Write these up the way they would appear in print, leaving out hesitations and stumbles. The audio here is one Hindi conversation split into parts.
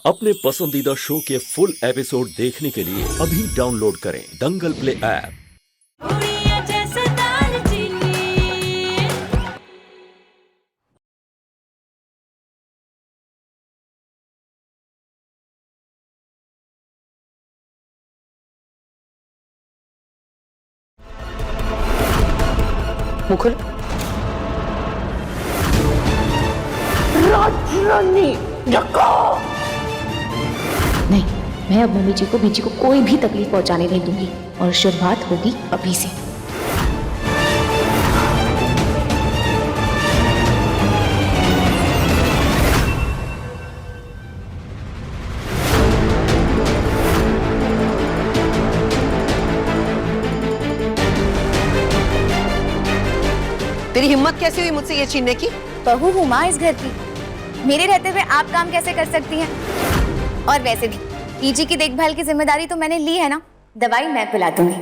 अपने पसंदीदा शो के फुल एपिसोड देखने के लिए अभी डाउनलोड करें दंगल प्ले ऐप। मुकुल, राजरानी नहीं, मैं अब मम्मी जी को बीजी को कोई भी तकलीफ पहुंचाने नहीं दूंगी और शुरुआत होगी अभी से। तेरी हिम्मत कैसे हुई मुझसे ये छीनने की? बहू हूँ माँ इस घर की, मेरे रहते हुए आप काम कैसे कर सकती हैं? और वैसे भी पीजी की देखभाल की जिम्मेदारी तो मैंने ली है ना, दवाई मैं पिला दूंगी।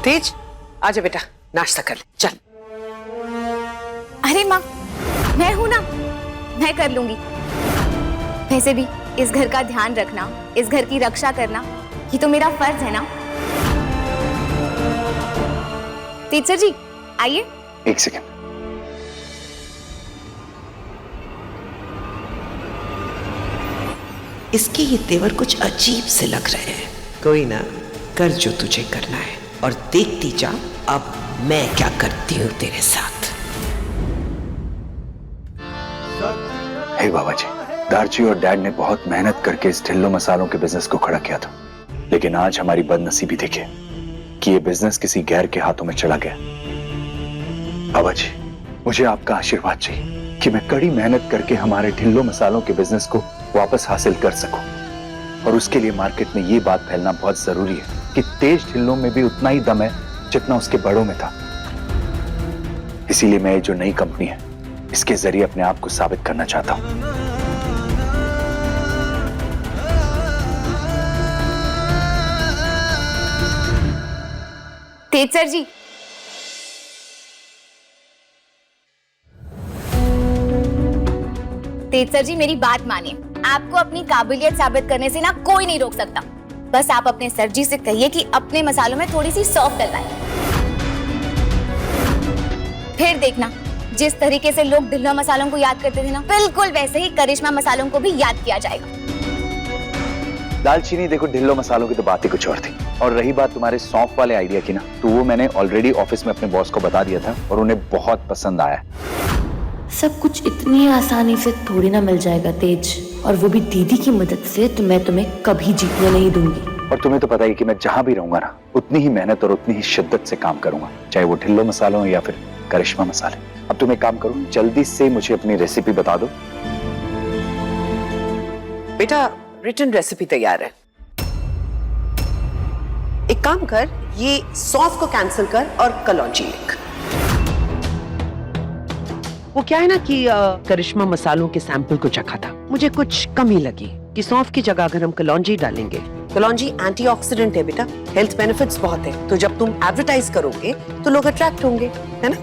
तेज, आजा बेटा, नाश्ता कर ले, चल। अरे माँ, मैं हूं ना, मैं कर लूंगी। वैसे भी इस घर का ध्यान रखना, इस घर की रक्षा करना, ये तो मेरा फर्ज है ना। टीचर जी आइए। एक सेकेंड। इसके ये तेवर कुछ अजीब से लग रहे हैं। कोई ना, कर जो तुझे करना है और देखती जा अब मैं क्या करती हूँ तेरे साथ। हे बाबा जी, दारजी और डैड ने बहुत मेहनत करके इस ढिल्लो मसालों के बिजनेस को खड़ा किया था, लेकिन आज हमारी बदनसीबी देखिए कि ये बिजनेस किसी गैर के हाथों में चला गया। बाबा जी, मुझे आपका आशीर्वाद चाहिए कि मैं कड़ी मेहनत करके हमारे ढिल्लो मसालों के बिजनेस को वापस हासिल कर सकूं, और उसके लिए मार्केट में ये बात फैलना बहुत जरूरी है कि तेज ढिल्लों में भी उतना ही दम है जितना उसके बड़ों में था। इसीलिए मैं जो नई कंपनी है इसके जरिए अपने आप को साबित करना चाहता हूं। टीचर जी, टीचर जी मेरी बात मानिए, आपको अपनी काबिलियत साबित करने से ना कोई नहीं रोक सकता। बस आप अपने सर जी से कहिए कि अपने मसालों में थोड़ी सी सौंफ डलवाएं। फिर देखना, जिस तरीके से लोग ढिल्लो मसालों को याद करते थे ना, बिल्कुल वैसे ही करिश्मा मसालों को भी याद किया जाएगा। दालचीनी देखो, ढिल्लो मसालों की तो बात ही कुछ और थी। और रही बात तुम्हारे सौंफ वाले आइडिया की ना, तो वो मैंने ऑलरेडी ऑफिस में अपने बॉस को बता दिया था और उन्हें बहुत पसंद आया। सब कुछ इतनी आसानी से थोड़ी ना मिल जाएगा तेज, और वो भी दीदी की मदद से। तो मैं तुम्हें कभी जीतने नहीं दूंगी। और तुम्हें तो पता ही कि मैं जहां भी रहूंगा ना, उतनी ही मेहनत और उतनी ही शिद्दत से काम करूंगा, चाहे वो ढिल्लो मसालों हो या फिर करिश्मा मसाले। अब तुम एक काम करो, जल्दी से मुझे अपनी रेसिपी बता दो। बेटा, रिटन रेसिपी तैयार है। एक काम कर, ये सौंफ को कैंसिल कर और कलौंजी लिख। वो क्या है ना कि करिश्मा मसालों के सैंपल को चखा था, मुझे कुछ कमी लगी कि सौंफ की जगह अगर हम कलौंजी डालेंगे, कलौंजी एंटीऑक्सीडेंट है बेटा, हेल्थ बेनिफिट्स बहुत है, तो जब तुम एडवर्टाइज करोगे तो लोग अट्रैक्ट होंगे, है ना?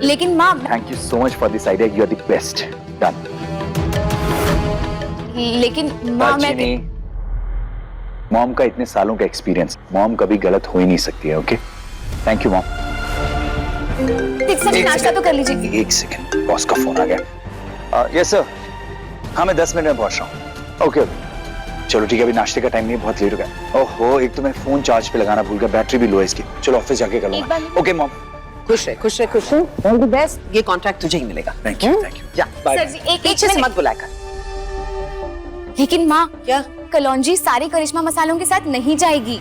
लेकिन माँ, thank you so much for this idea, you are the best. Done. लेकिन माँ, मैं मॉम का इतने सालों का एक्सपीरियंस, मॉम कभी गलत हो ही नहीं सकती है। Okay, thank you mom. नाश्ता तो कर लीजिए। एक सेकंड, बॉस का फोन आ गया। यस सर, हाँ मैं 10 मिनट में पहुंच रहा हूँ। ओके, चलो ठीक है, अभी नाश्ते का टाइम नहीं है, बहुत लेट हो गया। ओहो, एक तो मैं फोन चार्ज पे लगाना भूल गया, बैटरी भी लो है इसकी। चलो ऑफिस जाके कर लूंगा। Okay mom. खुश रहे, खुश रहे, खुश रहे। All the best. ये कॉन्ट्रैक्ट तुझे ही मिलेगा। Thank you, thank you. जा, बाय। सर जी, एक पीछे से मिनट। मत बुलाया कर। लेकिन माँ, क्या? कलौंजी सारे करिश्मा मसालों के साथ नहीं जाएगी।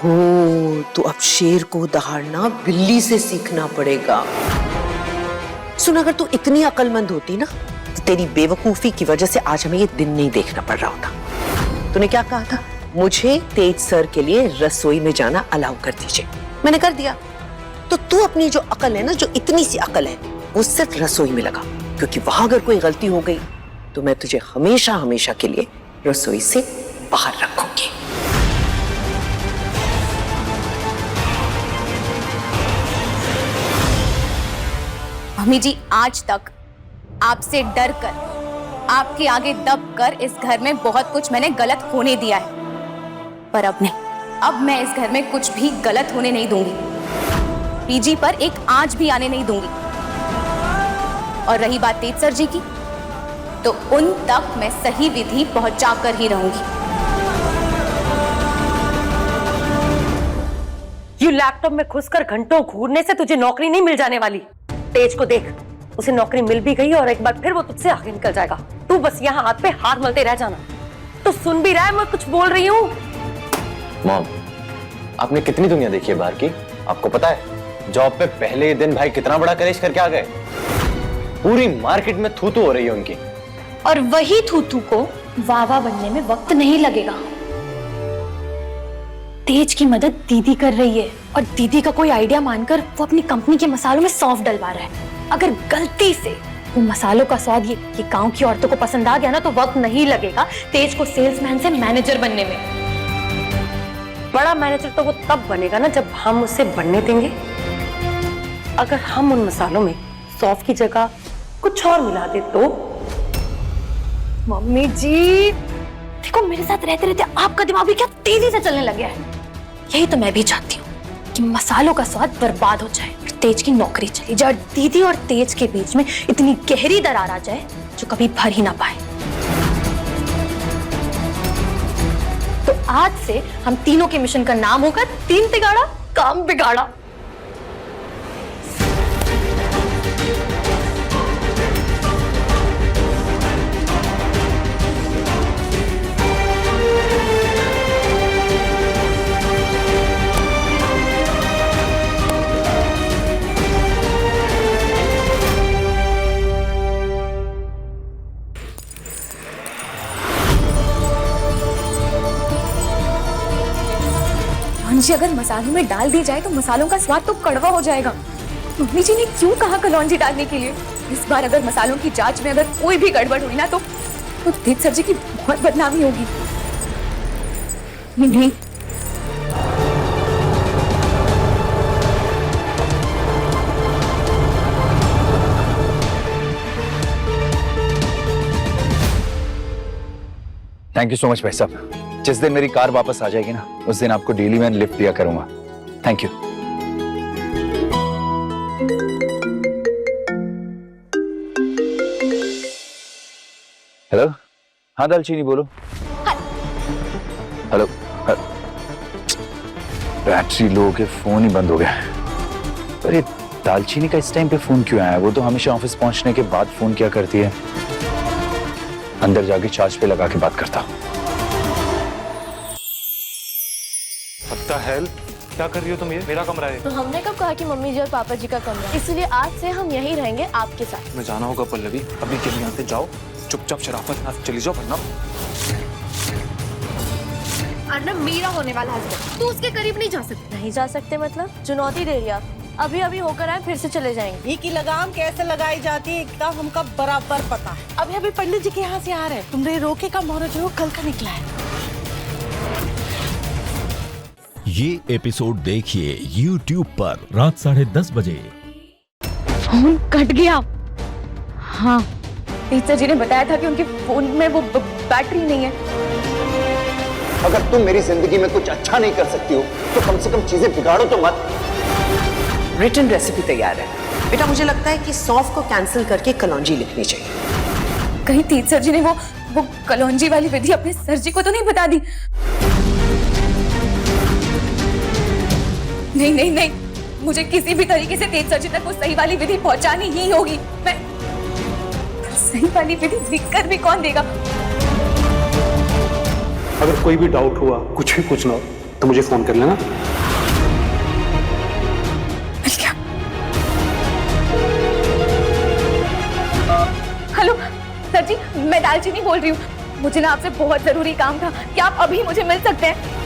हो, तो अब शेर को दहाड़ना बिल्ली से सीखना पड़ेगा। सुन, अगर तू इतनी अक्लमंद होती ना, तो तेरी बेवकूफी की वजह से आज हमें ये दिन नहीं देखना पड़ रहा होता। तूने क्या कहा था? मुझे तेज सर के लिए रसोई में जाना अलाउ कर दीजिए। मैंने कर दिया। तो तू अपनी जो अकल है ना, जो इतनी सी अकल है, वो सिर्फ रसोई में लगा, क्योंकि वहां अगर कोई गलती हो गई तो मैं तुझे हमेशा हमेशा के लिए रसोई से बाहर रखूंगी। मम्मी जी, आज तक आपसे डर कर, आपके आगे दब कर इस घर में बहुत कुछ मैंने गलत होने दिया है, पर अब नहीं। अब मैं इस घर में कुछ भी गलत होने नहीं दूंगी। पीजी पर एक आंच भी आने नहीं दूंगी। और रही बात तेज सर जी की, तो उन तक मैं सही विधि पहुंचा कर ही रहूंगी। ये लैपटॉप में घुसकर घंटों घूरने से तुझे नौकरी नहीं मिल जाने वाली। तेज को देख, उसे नौकरी मिल भी गई और एक बार फिर वो तुझसे आगे निकल जाएगा। तू बस यहाँ हाथ पे हाथ मलते रह जाना। तो सुन भी रहा है मैं कुछ बोल रही हूँ? मॉम, आपने कितनी दुनिया देखी है बाहर की? आपको पता है जॉब पे पहले ही दिन भाई कितना बड़ा कलेश करके आ गए। पूरी मार्केट में थू थू हो रही है उनकी। और वही थूथू को वावा बनने में वक्त नहीं लगेगा। तेज की मदद दीदी कर रही है और दीदी का कोई आइडिया मानकर वो अपनी कंपनी के मसालों में सौंफ डलवा रहा है। अगर गलती से वो मसालों का स्वाद ये गांव की औरतों को पसंद आ गया ना, तो वक्त नहीं लगेगा तेज को सेल्समैन से मैनेजर बनने में। बड़ा मैनेजर तो वो तब बनेगा ना जब हम उसे बनने देंगे। अगर हम उन मसालों में सौंफ की जगह कुछ और मिला दे तो। मम्मी जी देखो, मेरे साथ रहते रहते आपका दिमाग भी क्या तेजी से चलने लग गया है। यही तो मैं भी चाहती हूँ कि मसालों का स्वाद बर्बाद हो जाए, तेज की नौकरी चली जाए, दीदी और तेज के बीच में इतनी गहरी दरार आ जाए जो कभी भर ही ना पाए। तो आज से हम तीनों के मिशन का नाम होगा 3 तिगाड़ा काम बिगाड़ा। कलौंजी अगर मसालों में डाल दी जाए तो मसालों का स्वाद तो कड़वा हो जाएगा। मम्मी जी ने क्यों कहा कलौंजी डालने के लिए? इस बार अगर मसालों की जांच में अगर कोई भी गड़बड़ हुई ना तो तेज सर जी की बहुत बदनामी होगी। नहीं, थैंक यू सो मच भाई साहब। जिस दिन मेरी कार वापस आ जाएगी ना, उस दिन आपको डेली मैं लिफ्ट दिया करूंगा। Thank you. हेलो, हाँ दालचीनी बोलो। हेलो, बैटरी लो हो के फोन ही बंद हो गया। अरे दालचीनी का इस टाइम पे फोन क्यों आया? वो तो हमेशा ऑफिस पहुंचने के बाद फोन किया करती है। अंदर जाके चार्ज पे लगा के बात करता हूं। हेल्प, क्या कर रही हो तुम? ये मेरा कमरा है। तो हमने कब कहा कि मम्मी जी और पापा जी का कमरा? इसलिए आज से हम यहीं रहेंगे आपके साथ। मैं जाना होगा पल्लवी, अभी के लिए यहाँ से जाओ, चुपचाप शराफत ना चली जाओ वरना। अर्नब मेरा होने वाला हस्बैंड, तू उसके करीब नहीं जा सकती। नहीं जा सकते मतलब? चुनौती दे दिया। अभी अभी होकर आए, फिर से चले जाएंगे। घी की लगाम कैसे लगाई जाती है एकदम हमका बराबर पता है। अभी अभी पंडित जी के यहाँ से आ रहे हैं। तुमने रोके का मुहूर्त जो कल का निकला है। ये एपिसोड देखिए YouTube पर रात 10:30 बजे। फोन कट गया। हाँ, टीचर जी ने बताया था कि उनके फोन में वो बैटरी नहीं है। अगर तुम मेरी जिंदगी में कुछ अच्छा नहीं कर सकती हो तो कम से कम चीजें बिगाड़ो तो मत। रिटन रेसिपी तैयार है बेटा। मुझे लगता है कि सौंफ को कैंसिल करके कलौंजी लिखनी चाहिए। कहीं टीचर जी ने वो कलौंजी वाली विधि अपने सर जी को तो नहीं बता दी? नहीं नहीं नहीं, मुझे किसी भी तरीके से तेज सर जी तक वो सही वाली विधि पहुंचानी ही होगी। मैं सही वाली विधि लिखकर भी कौन देगा? अगर कोई भी डाउट हुआ, कुछ भी पूछना हो तो मुझे फोन कर लेना। क्या? हेलो सर जी, मैं दालचीनी बोल रही हूँ। मुझे ना आपसे बहुत जरूरी काम था। क्या आप अभी मुझे मिल सकते हैं?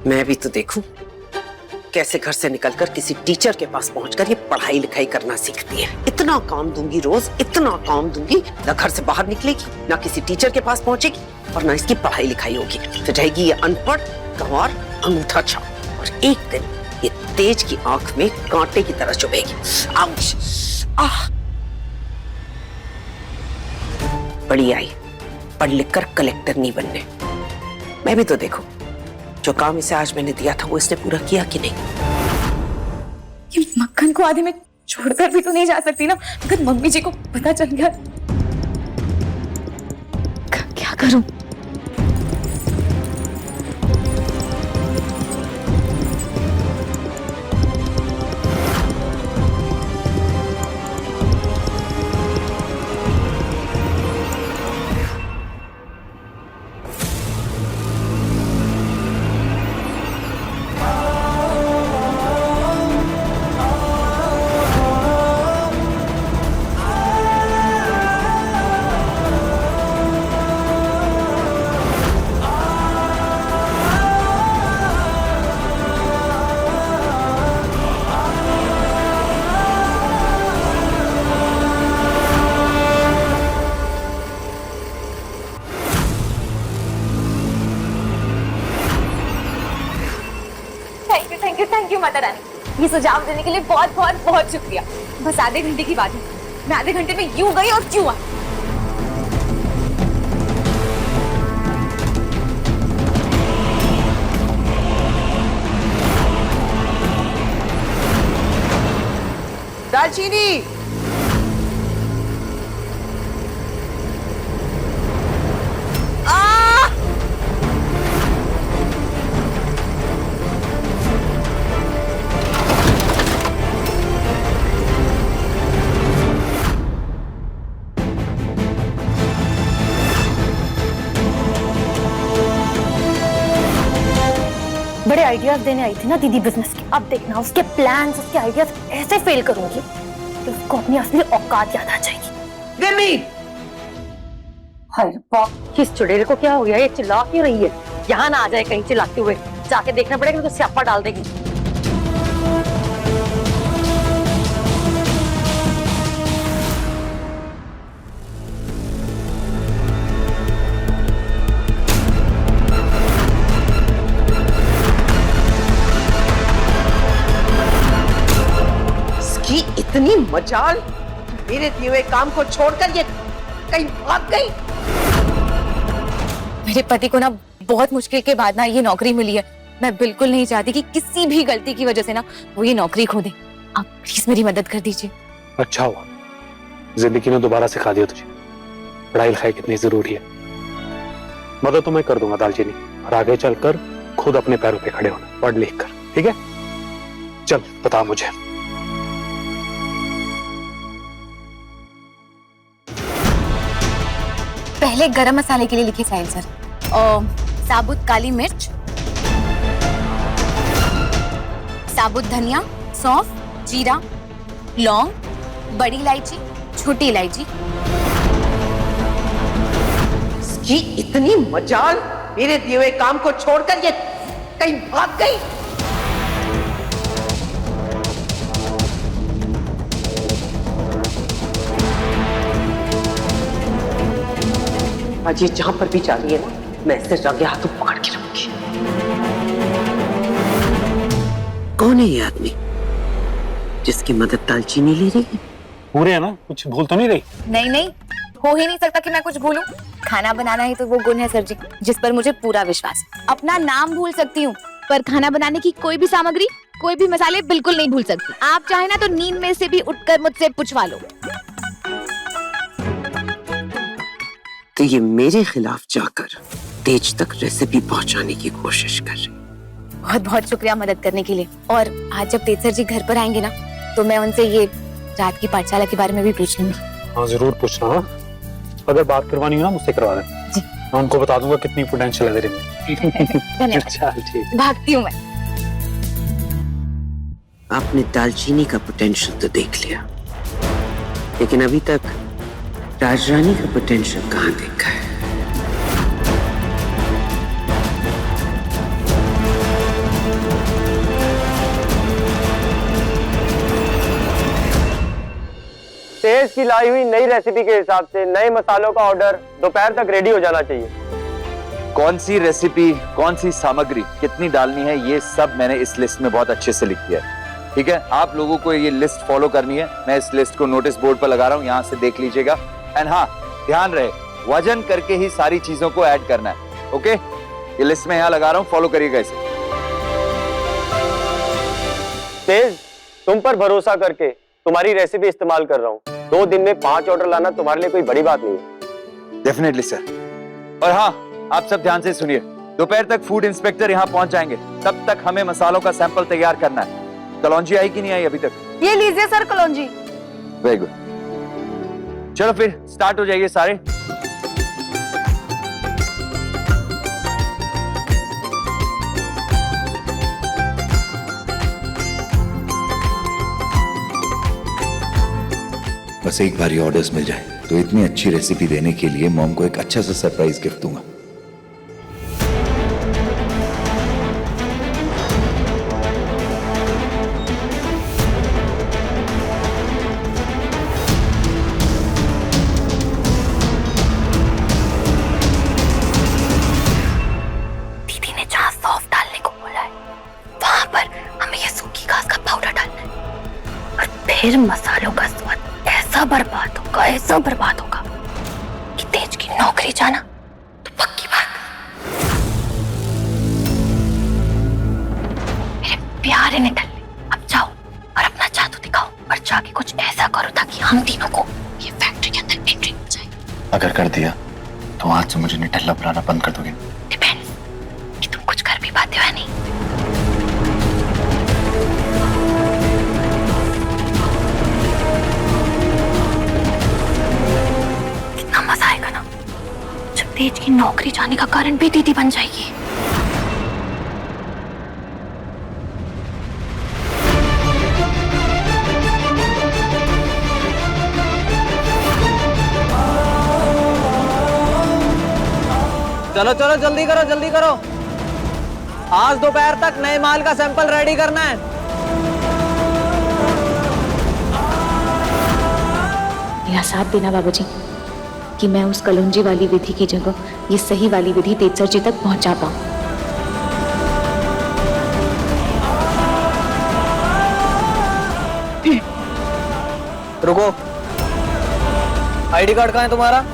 मैं भी तो देखूं कैसे घर से निकलकर किसी टीचर के पास पहुंचकर ये पढ़ाई लिखाई करना सीखती है। इतना काम दूंगी रोज, इतना काम दूंगी, ना घर से बाहर निकलेगी, ना किसी टीचर के पास पहुंचेगी और ना इसकी पढ़ाई लिखाई होगी। तो रहेगी ये अनपढ़, गंवार, अंगूठा छाप। और एक दिन ये तेज की आंख में कांटे की तरह चुभेगी। आउच! आह! बड़ी आई, पढ़ लिख कर कलेक्टर नहीं बनने। मैं भी तो देखो, जो काम इसे आज मैंने दिया था वो इसने पूरा किया कि नहीं। ये मक्खन को आधे में छोड़कर भी तो नहीं जा सकती ना, अगर मम्मी जी को पता चल गया क्या करूं? थैंक यू माता रानी, ये सुझाव देने के लिए बहुत बहुत बहुत शुक्रिया। बस आधे घंटे की बात है, मैं आधे घंटे में यूं गई और क्यों आई। दालचीनी, बड़े आइडियाज देने आई थी ना दीदी बिजनेस के। अब देखना उसके प्लान्स, उसके आइडियाज ऐसे फेल करूंगी कि उसको अपनी असली औकात याद आ जाएगी। रिमी! हाय बाप, इस चुड़ैल को क्या हो गया? ये चिल्ला क्यों रही है? यहाँ ना आ जाए कहीं चिल्लाते हुए, जाके देखना पड़ेगा, तो स्यापा डाल देगी। इतनी मजाल, मेरे दिए हुए काम को छोड़कर ये कहीं भाग गई। मेरे पति को ना बहुत मुश्किल के बाद ना ये नौकरी मिली है। मैं बिल्कुल नहीं चाहती कि किसी भी गलती की वजह से ना वो ये नौकरी खो दे। आप प्लीज मेरी मदद कर दीजिए। अच्छा हुआ जिंदगी ने दोबारा सिखा दिया तुझे पढ़ाई लिखाई कितनी जरूरी है। मदद तो मैं कर दूंगा दालचीनी, और आगे चलकर खुद अपने पैरों पे खड़े होना, पढ़ लिख कर। ठीक है, चल बता मुझे। पहले गरम मसाले के लिए लिखिए साहिल सर। साबुत काली मिर्च, साबुत धनिया, सौंफ, जीरा, लौंग, बड़ी इलायची, छोटी इलायची। इसकी इतनी मजाल, मेरे दिए हुए काम को छोड़कर ये कहीं भाग गई। आज ये जहां पर भी जा रही है ना, मैं इससे जाके हाथों पकड़ के रखूंगी। कौन है ये आदमी जिसकी मदद दालचीनी ले रही है? पूरे है ना, कुछ भूल तो नहीं रही? नहीं नहीं, हो ही नहीं सकता कि मैं कुछ भूलूं। खाना बनाना ही तो वो गुण है सर जी, जिस पर मुझे पूरा विश्वास है। अपना नाम भूल सकती हूँ, पर खाना बनाने की कोई भी सामग्री, कोई भी मसाले बिल्कुल नहीं भूल सकती। आप चाहे ना तो नींद में से भी उठकर मुझसे पूछवा लो। तो ये मेरे खिलाफ जाकर तेज तक रेसिपी पहुंचाने की कोशिश कर रही। बहुत बहुत शुक्रिया मदद करने के लिए। और आज जब तेज सर जी घर पर आएंगे ना, तो मैं उनसे ये रात की पाठशाला के बारे में भी पूछ लूंगी। हाँ जरूर पूछना। हाँ, अगर बात करवानी हो ना मुझसे करवा दें जी, मैं उनको बता दूंगा कितनी पोटेंशियल है तेरे में। अच्छा ठीक, भागती हूँ मैं। आपने दालचीनी का पोटेंशियल तो देख लिया, लेकिन अभी तक राजरानी का पोटेंशियल कहाँ देखा है? तेज की लाई हुई नई रेसिपी के हिसाब से नए मसालों का ऑर्डर दोपहर तक रेडी हो जाना चाहिए। कौन सी रेसिपी, कौन सी सामग्री कितनी डालनी है, ये सब मैंने इस लिस्ट में बहुत अच्छे से लिख दिया है। ठीक है, आप लोगों को ये लिस्ट फॉलो करनी है। मैं इस लिस्ट को नोटिस बोर्ड पर लगा रहा हूं, यहां से देख लीजिएगा। एंड हाँ, ध्यान रहे वजन करके ही सारी चीजों को ऐड करना है। ओके, ये लिस्ट में यहां लगा रहा हूं, फॉलो करिएगा इसे। तेज, तुम पर भरोसा करके तुम्हारी रेसिपी इस्तेमाल कर रहा हूँ। 2 दिन में 5 ऑर्डर लाना तुम्हारे लिए कोई बड़ी बात नहीं है। Definitely sir. और हाँ, आप सब ध्यान से सुनिए, दोपहर तक फूड इंस्पेक्टर यहाँ पहुंच जाएंगे। तब तक हमें मसालों का सैंपल तैयार करना है। कलौंजी आई कि नहीं आई अभी तक? ये लीजिए सर कलौंजी। वेरी गुड, चलो फिर स्टार्ट हो जाइए सारे। बस एक बार ऑर्डर्स मिल जाए तो इतनी अच्छी रेसिपी देने के लिए मॉम को एक अच्छा सा सरप्राइज गिफ्ट दूंगा। दीदी ने जहाँ सौंफ डालने को बोला है वहां पर हमें ये सूखी घास का पाउडर डालना है और फिर मसालों का स्वाद ऐसा बर्बाद होगा कि तेज की नौकरी जाना तो पक्की बात। मेरे प्यारे निठल्ले, अब जाओ और अपना जादू दिखाओ और जाके कुछ ऐसा करो ताकि हम तीनों को ये फैक्ट्री के अंदर एंट्री मिल जाए। अगर कर दिया तो आज से मुझे निठल्ला बुलाना बंद कर दोगे? डिपेंड्स कि तुम कुछ कर भी पाते हो या नहीं। कितना मजा आएगा ना जब तेज की नौकरी जाने का कारण भी दीदी बन जाएगी। चलो चलो जल्दी करो। आज दोपहर तक नए माल का सैंपल रेडी करना है। मेरा साथ देना बाबूजी कि मैं उस कलौंजी वाली विधि की जगह ये सही वाली विधि तेज सर जी तक पहुंचा पाऊं। रुको, आईडी कार्ड कहाँ है तुम्हारा?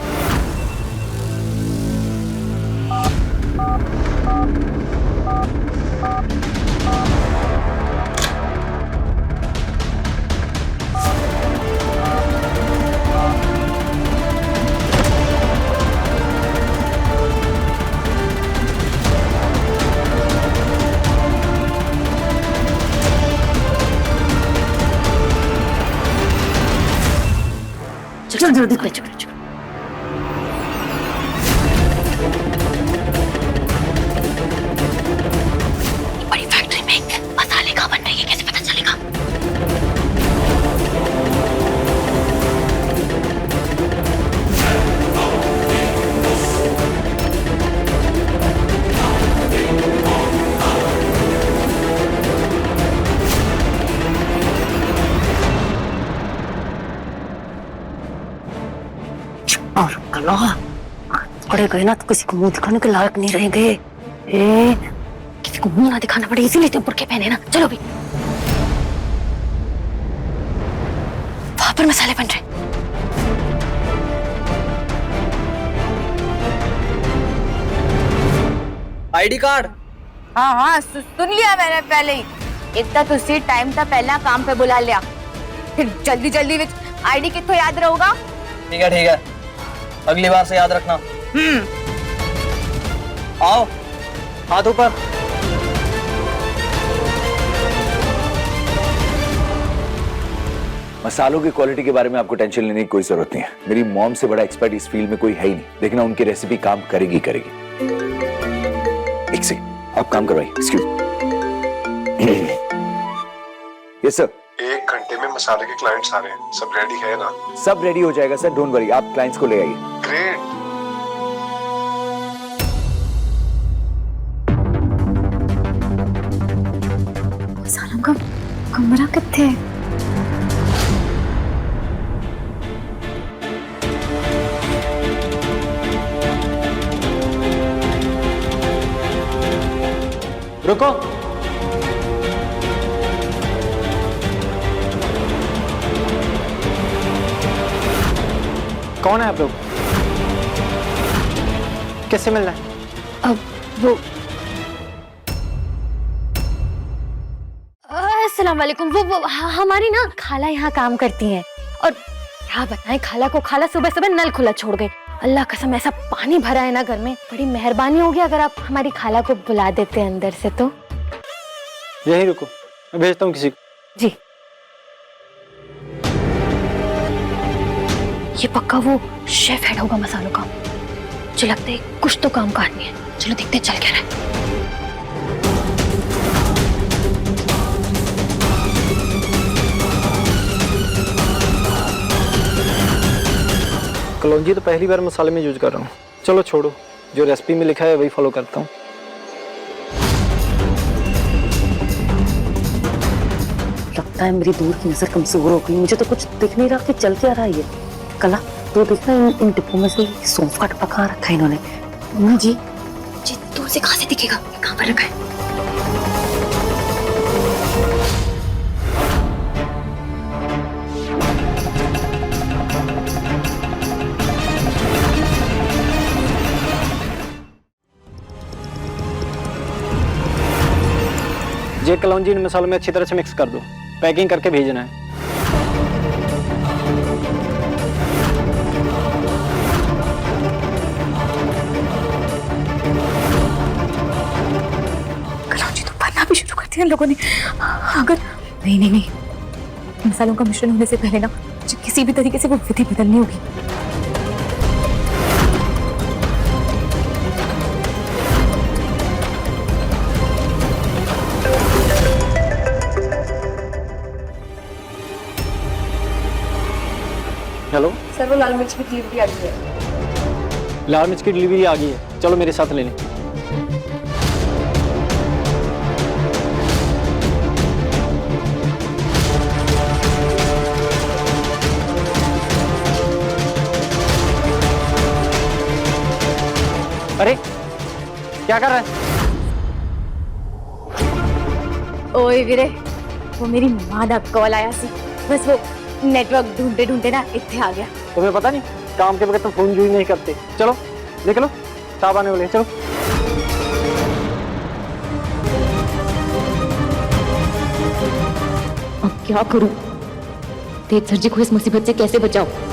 चल जल्दी कर। बड़ी फैक्ट्री में मसाले कहाँ बन रही है, कैसे पता चलेगा? और पड़े गए ना तो किसी को मुंह दिखाने के लायक नहीं रहेंगे। किसी को मुंह ना दिखाना पड़े इसीलिए तुम बुर्के पहने ना। चलो भी, वहां पर मसाले बन रहे। ID card? हाँ सुन लिया मैंने पहले ही। इतना तुझसे टाइम था पहला काम पे बुला लिया, फिर जल्दी विच आईडी कितों याद रहेगा? ठीक है, अगली बार से याद रखना। आओ, हाथ ऊपर। मसालों की क्वालिटी के बारे में आपको टेंशन लेने की कोई जरूरत नहीं है। मेरी मॉम से बड़ा एक्सपर्ट इस फील्ड में कोई है ही नहीं। देखना उनकी रेसिपी काम करेगी। एक सेकंड, आप काम करवाइए। एक्सक्यूज। Yes sir. 1 घंटे में मसाले के क्लाइंट्स आ रहे हैं, सब रेडी है ना? सब रेडी हो जाएगा सर, डोंट वरी। आप क्लाइंट्स को ले आइए। ग्रेट। मसालों का कमरा कित्थे है? रुको। कौन है आप लोग? किससे मिलना है? अब वो अस्सलाम वालेकुम। वो हमारी ना खाला यहाँ काम करती हैं और क्या बताएं, खाला को खाला सुबह सुबह नल खुला छोड़ गई। अल्लाह कसम ऐसा पानी भरा है ना घर में, बड़ी मेहरबानी होगी अगर आप हमारी खाला को बुला देते अंदर से तो। यहीं रुको, मैं भेजता हूँ किसी को। जी। ये पक्का वो शेफ हेड होगा मसालों का। मुझे लगता है कुछ तो काम काटनी है। चलो देखते हैं चल क्या रहा है। कलौंजी तो पहली बार मसाले में यूज कर रहा हूँ। चलो छोड़ो, जो रेसिपी में लिखा है वही फॉलो करता हूँ। लगता है मेरी दूर की नजर कमजोर हो गई, मुझे तो कुछ दिख नहीं रहा कि चल क्या रहा है ये। कला तो देखना इन डिब्बों में से सौंफ का डब्बा कहाँ रखा है इन्होंने। मम्मी जी जी दूर से कहाँ से दिखेगा, कहाँ पर रखा है? ये कलौंजी इन मसालों में अच्छी तरह से मिक्स कर दो, पैकिंग करके भेजना है। कलौंजी तो बनना भी शुरू कर दिया इन लोगों ने। अगर नहीं, मसालों का मिश्रण होने से पहले ना मुझे किसी भी तरीके से वो विधि बदलनी होगी। हेलो सर, वो लाल मिर्च की डिलीवरी आ गई है। लाल मिर्च की डिलीवरी आ गई है, चलो मेरे साथ ले लें। अरे क्या कर रहा है? ओए वीरे, वो मेरी मां दा कॉल आया सी, बस वो नेटवर्क ढूंढते ढूंढते ना इत्थे आ गया। तुम्हें पता नहीं काम के बगैर तो फोन यूज नहीं करते। चलो देख लो, साहब आने वाले हैं, चलो। अब क्या करूं? तेज सर जी को इस मुसीबत से कैसे बचाऊं?